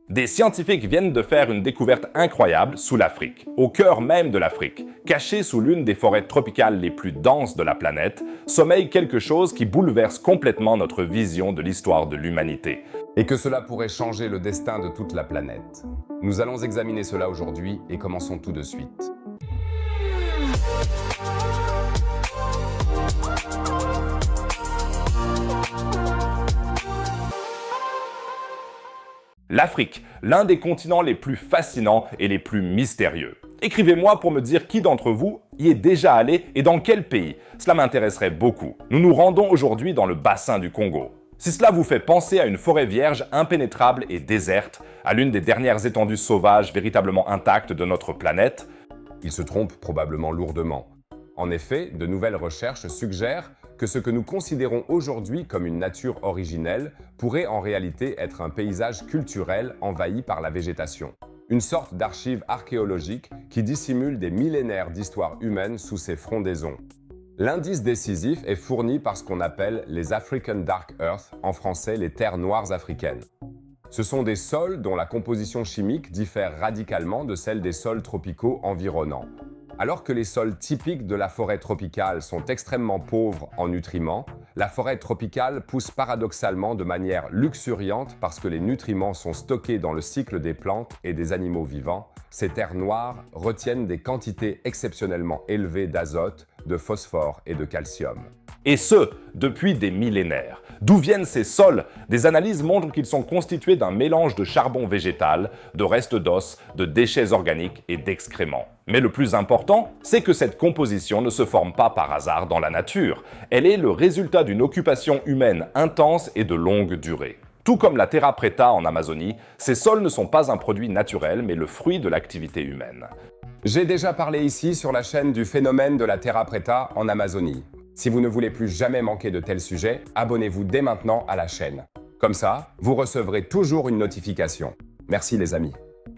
Des scientifiques viennent de faire une découverte incroyable sous l'Afrique, au cœur même de l'Afrique. Caché sous l'une des forêts tropicales les plus denses de la planète, sommeille quelque chose qui bouleverse complètement notre vision de l'histoire de l'humanité. Et que cela pourrait changer le destin de toute la planète. Nous allons examiner cela aujourd'hui et commençons tout de suite. L'Afrique, l'un des continents les plus fascinants et les plus mystérieux. Écrivez-moi pour me dire qui d'entre vous y est déjà allé et dans quel pays. Cela m'intéresserait beaucoup. Nous nous rendons aujourd'hui dans le bassin du Congo. Si cela vous fait penser à une forêt vierge impénétrable et déserte, à l'une des dernières étendues sauvages véritablement intactes de notre planète, Il se trompe probablement lourdement. En effet, de nouvelles recherches suggèrent que ce que nous considérons aujourd'hui comme une nature originelle pourrait en réalité être un paysage culturel envahi par la végétation. Une sorte d'archive archéologique qui dissimule des millénaires d'histoire humaine sous ses frondaisons. L'indice décisif est fourni par ce qu'on appelle les African Dark Earth, en français les terres noires africaines. Ce sont des sols dont la composition chimique diffère radicalement de celle des sols tropicaux environnants. Alors que les sols typiques de la forêt tropicale sont extrêmement pauvres en nutriments, la forêt tropicale pousse paradoxalement de manière luxuriante parce que les nutriments sont stockés dans le cycle des plantes et des animaux vivants. Ces terres noires retiennent des quantités exceptionnellement élevées d'azote, de phosphore et de calcium. et ce, depuis des millénaires. D'où viennent ces sols? Des analyses montrent qu'ils sont constitués d'un mélange de charbon végétal, de restes d'os, de déchets organiques et d'excréments. Mais le plus important, c'est que cette composition ne se forme pas par hasard dans la nature. Elle est le résultat d'une occupation humaine intense et de longue durée. Tout comme la terra preta en Amazonie, ces sols ne sont pas un produit naturel, mais le fruit de l'activité humaine. J'ai déjà parlé ici sur la chaîne du phénomène de la terra preta en Amazonie. Si vous ne voulez plus jamais manquer de tels sujets, abonnez-vous dès maintenant à la chaîne. Comme ça, vous recevrez toujours une notification. Merci les amis.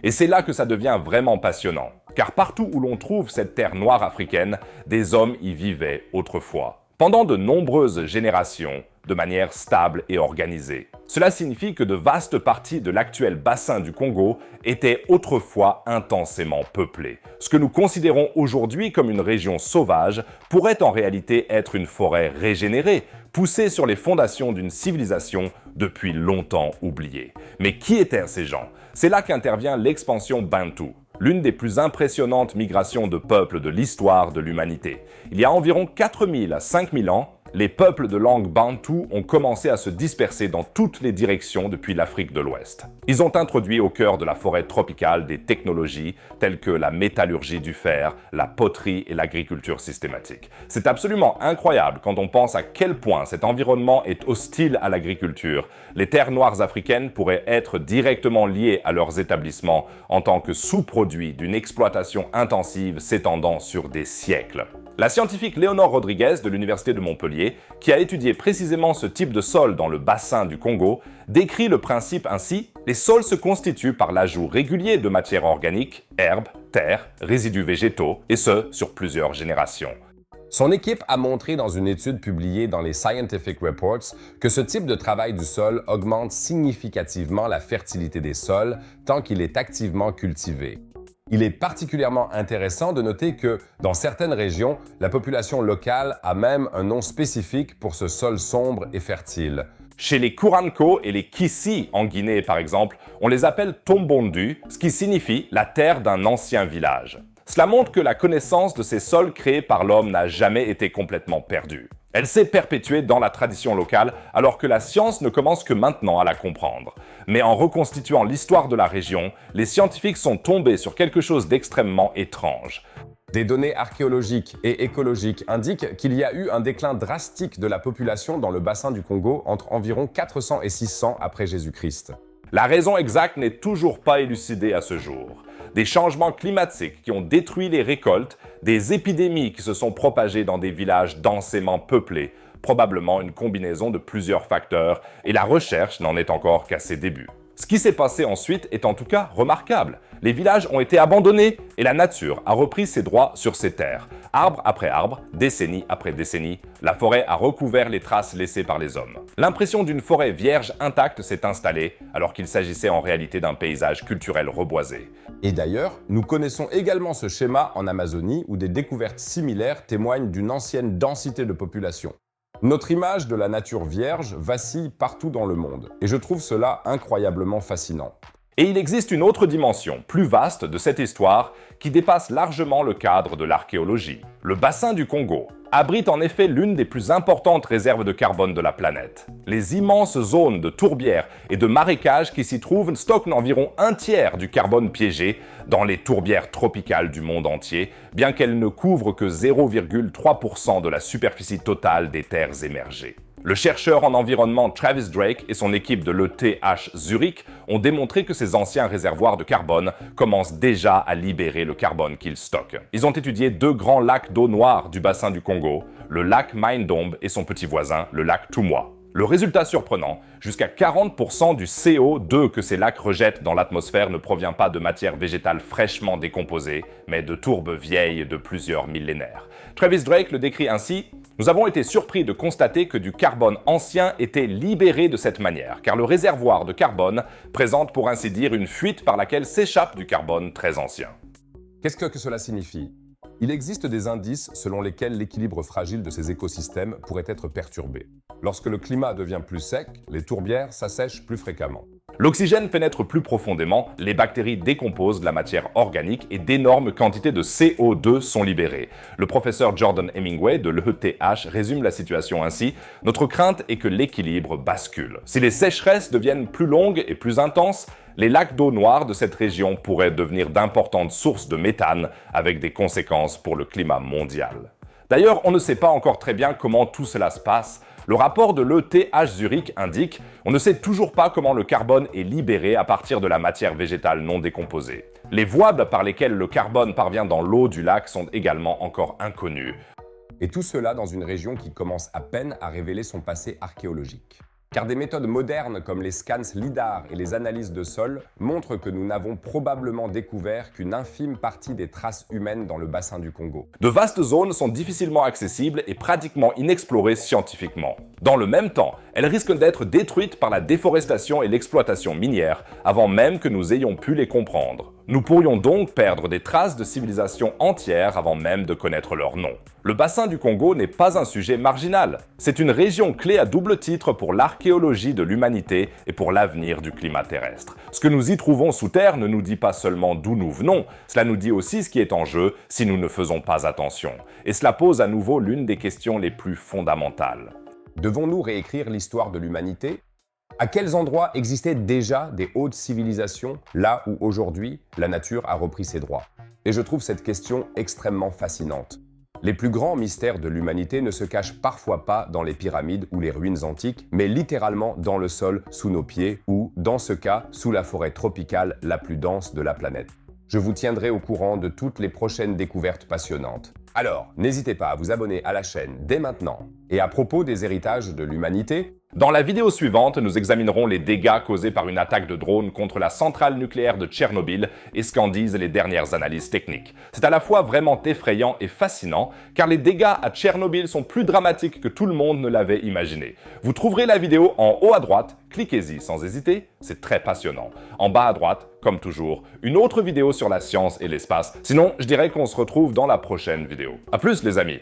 Et c'est là que ça devient vraiment passionnant. Car partout où l'on trouve cette terre noire africaine, des hommes y vivaient autrefois. Pendant de nombreuses générations, de manière stable et organisée. Cela signifie que de vastes parties de l'actuel bassin du Congo étaient autrefois intensément peuplées. Ce que nous considérons aujourd'hui comme une région sauvage pourrait en réalité être une forêt régénérée, poussée sur les fondations d'une civilisation depuis longtemps oubliée. Mais qui étaient ces gens? C'est là qu'intervient l'expansion bantoue, l'une des plus impressionnantes migrations de peuples de l'histoire de l'humanité. Il y a environ 4000 à 5000 ans, les peuples de langue bantoue ont commencé à se disperser dans toutes les directions depuis l'Afrique de l'Ouest. Ils ont introduit au cœur de la forêt tropicale des technologies telles que la métallurgie du fer, la poterie et l'agriculture systématique. C'est absolument incroyable quand on pense à quel point cet environnement est hostile à l'agriculture. Les terres noires africaines pourraient être directement liées à leurs établissements en tant que sous-produits d'une exploitation intensive s'étendant sur des siècles. La scientifique Léonore Rodriguez de l'Université de Montpellier, qui a étudié précisément ce type de sol dans le bassin du Congo, décrit le principe ainsi: les sols se constituent par l'ajout régulier de matières organiques, herbes, terres, résidus végétaux, et ce, sur plusieurs générations. Son équipe a montré dans une étude publiée dans les Scientific Reports que ce type de travail du sol augmente significativement la fertilité des sols tant qu'il est activement cultivé. Il est particulièrement intéressant de noter que, dans certaines régions, la population locale a même un nom spécifique pour ce sol sombre et fertile. Chez les Kuranko et les Kissi en Guinée par exemple, on les appelle Tombondu, ce qui signifie la terre d'un ancien village. Cela montre que la connaissance de ces sols créés par l'homme n'a jamais été complètement perdue. Elle s'est perpétuée dans la tradition locale alors que la science ne commence que maintenant à la comprendre. Mais en reconstituant l'histoire de la région, les scientifiques sont tombés sur quelque chose d'extrêmement étrange. Des données archéologiques et écologiques indiquent qu'il y a eu un déclin drastique de la population dans le bassin du Congo entre environ 400 et 600 après Jésus-Christ. La raison exacte n'est toujours pas élucidée à ce jour. Des changements climatiques qui ont détruit les récoltes, des épidémies qui se sont propagées dans des villages densément peuplés, probablement une combinaison de plusieurs facteurs, et la recherche n'en est encore qu'à ses débuts. Ce qui s'est passé ensuite est en tout cas remarquable. Les villages ont été abandonnés et la nature a repris ses droits sur ces terres. Arbre après arbre, décennie après décennie, la forêt a recouvert les traces laissées par les hommes. L'impression d'une forêt vierge intacte s'est installée alors qu'il s'agissait en réalité d'un paysage culturel reboisé. Et d'ailleurs, nous connaissons également ce schéma en Amazonie où des découvertes similaires témoignent d'une ancienne densité de population. Notre image de la nature vierge vacille partout dans le monde, et je trouve cela incroyablement fascinant. Et il existe une autre dimension, plus vaste de cette histoire, qui dépasse largement le cadre de l'archéologie. Le bassin du Congo abrite en effet l'une des plus importantes réserves de carbone de la planète. Les immenses zones de tourbières et de marécages qui s'y trouvent stockent environ un tiers du carbone piégé dans les tourbières tropicales du monde entier, bien qu'elles ne couvrent que 0,3% de la superficie totale des terres émergées. Le chercheur en environnement Travis Drake et son équipe de l'ETH Zurich ont démontré que ces anciens réservoirs de carbone commencent déjà à libérer le carbone qu'ils stockent. Ils ont étudié deux grands lacs d'eau noire du bassin du Congo, le lac Mai-Ndombe et son petit voisin, le lac Tumwa. Le résultat surprenant, jusqu'à 40% du CO2 que ces lacs rejettent dans l'atmosphère ne provient pas de matière végétale fraîchement décomposée, mais de tourbes vieilles de plusieurs millénaires. Travis Drake le décrit ainsi: « Nous avons été surpris de constater que du carbone ancien était libéré de cette manière, car le réservoir de carbone présente pour ainsi dire une fuite par laquelle s'échappe du carbone très ancien. » Qu'est-ce que cela signifie ? Il existe des indices selon lesquels l'équilibre fragile de ces écosystèmes pourrait être perturbé. Lorsque le climat devient plus sec, les tourbières s'assèchent plus fréquemment. L'oxygène pénètre plus profondément, les bactéries décomposent de la matière organique et d'énormes quantités de CO2 sont libérées. Le professeur Jordan Hemingway de l'ETH résume la situation ainsi: « Notre crainte est que l'équilibre bascule. Si les sécheresses deviennent plus longues et plus intenses, les lacs d'eau noire de cette région pourraient devenir d'importantes sources de méthane avec des conséquences pour le climat mondial. » D'ailleurs, on ne sait pas encore très bien comment tout cela se passe. Le rapport de l'ETH Zurich indique: « On ne sait toujours pas comment le carbone est libéré à partir de la matière végétale non décomposée. Les voies par lesquelles le carbone parvient dans l'eau du lac sont également encore inconnues. » Et tout cela dans une région qui commence à peine à révéler son passé archéologique. Car des méthodes modernes comme les scans LIDAR et les analyses de sol montrent que nous n'avons probablement découvert qu'une infime partie des traces humaines dans le bassin du Congo. De vastes zones sont difficilement accessibles et pratiquement inexplorées scientifiquement. Dans le même temps, elles risquent d'être détruites par la déforestation et l'exploitation minière avant même que nous ayons pu les comprendre. Nous pourrions donc perdre des traces de civilisations entières avant même de connaître leur nom. Le bassin du Congo n'est pas un sujet marginal. C'est une région clé à double titre pour l'archéologie de l'humanité et pour l'avenir du climat terrestre. Ce que nous y trouvons sous terre ne nous dit pas seulement d'où nous venons, cela nous dit aussi ce qui est en jeu si nous ne faisons pas attention. Et cela pose à nouveau l'une des questions les plus fondamentales. Devons-nous réécrire l'histoire de l'humanité ? À quels endroits existaient déjà des hautes civilisations, là où aujourd'hui la nature a repris ses droits? Et je trouve cette question extrêmement fascinante. Les plus grands mystères de l'humanité ne se cachent parfois pas dans les pyramides ou les ruines antiques, mais littéralement dans le sol sous nos pieds ou, dans ce cas, sous la forêt tropicale la plus dense de la planète. Je vous tiendrai au courant de toutes les prochaines découvertes passionnantes. Alors, n'hésitez pas à vous abonner à la chaîne dès maintenant. Et à propos des héritages de l'humanité, dans la vidéo suivante, nous examinerons les dégâts causés par une attaque de drone contre la centrale nucléaire de Tchernobyl et ce qu'en disent les dernières analyses techniques. C'est à la fois vraiment effrayant et fascinant, car les dégâts à Tchernobyl sont plus dramatiques que tout le monde ne l'avait imaginé. Vous trouverez la vidéo en haut à droite, cliquez-y sans hésiter, c'est très passionnant. En bas à droite, comme toujours, une autre vidéo sur la science et l'espace. Sinon, je dirais qu'on se retrouve dans la prochaine vidéo. A plus les amis!